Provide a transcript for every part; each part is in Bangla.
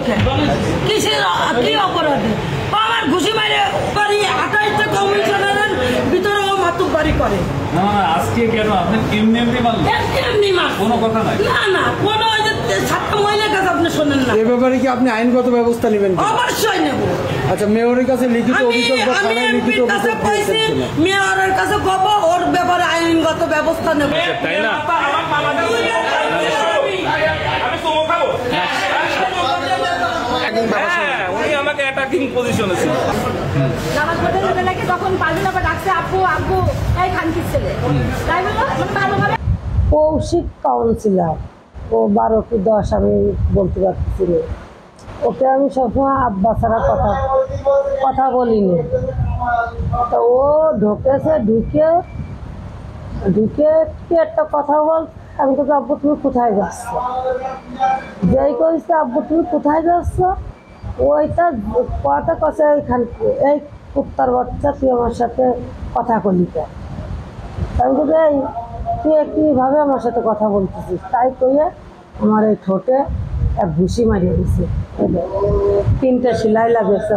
কে কিসের কি অপরাধে আমার ঘুষি মারে বাড়ি 28টা কমিশনারের ভিতরে ও মাতুব্বারি করে। না আজকে কেন আপনি এমনি মারলেন? এমনি মার কোনো কথা নাই। না কোনো ওই যে ছাত্র মহিলার কাছে আপনি শোনেন না। এই ব্যাপারে কি আপনি আইনগত ব্যবস্থা নেবেন? অবশ্যই নেব। আচ্ছা, মেয়রের কাছে লিখিত অভিযোগ বা থানায় লিখিত অভিযোগ দিয়েছেন? মেয়রের কাছে কব ওর ব্যাপারে আইনগত ব্যবস্থা নেব। তাই না? আমি তো খাবো। উনি আমাকে অ্যাটাকিং পজিশনে ছিল। নামাজ পড়তে যেতে নাকি তখন পারভিন আবার ডাকছে আব্বু আব্বু এই খানকির ছেলে তাই বললো ভালোভাবে কৌশিক কাউন্সিলর ও 12 কি 10 আমি বলতে পারছি না। ওকে আমি সবসময় আব্বা ছাড়া কথা বলিনি। তো ও ঢুকেছে ঢুকে কি একটা কথা বল, আমি তো আব্বু তুমি কোথায় যাচ্ছ? যেই কইছে আব্বু তুমি কোথায় যাচ্ছ, ওইটা কথা কছে এইখান এই কুত্তার বাচ্চা তুই আমার সাথে কথা বলি কেন? আমি বলছি এই তুই কীভাবে আমার সাথে কথা বলতেছিস? তাই কইয়ে আমার এই ঠোঁটে এক ঘুষি মারিয়ে দিছে। 3টে সেলাই লাগেছে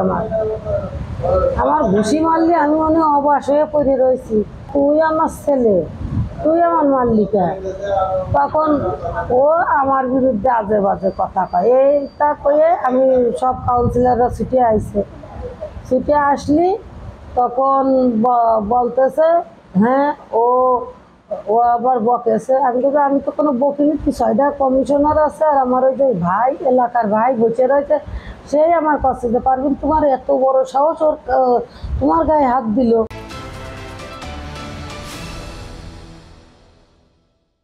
আমার ঘুষি মারলে আমি মনে অবাস হয়ে পড়ে রয়েছি। তুই আমার ছেলে, তুই আমার মাল্লিকা। তখন ও আমার বিরুদ্ধে আজে বাজে কথা কয়। এইটা কয়ে আমি সব কাউন্সিলররা ছুটে আইছে। ছুটে আসলি তখন বলতেছে হ্যাঁ ও আবার বকেছে। আমি তো কোনো বকিনি, 6টা কমিশনার আছে আর আমার ওই যে ভাই এলাকার ভাই বসে রয়েছে, সেই আমার কাছে যে পারবেন তোমার এত বড় সাহস ওর তোমার গায়ে হাত দিল।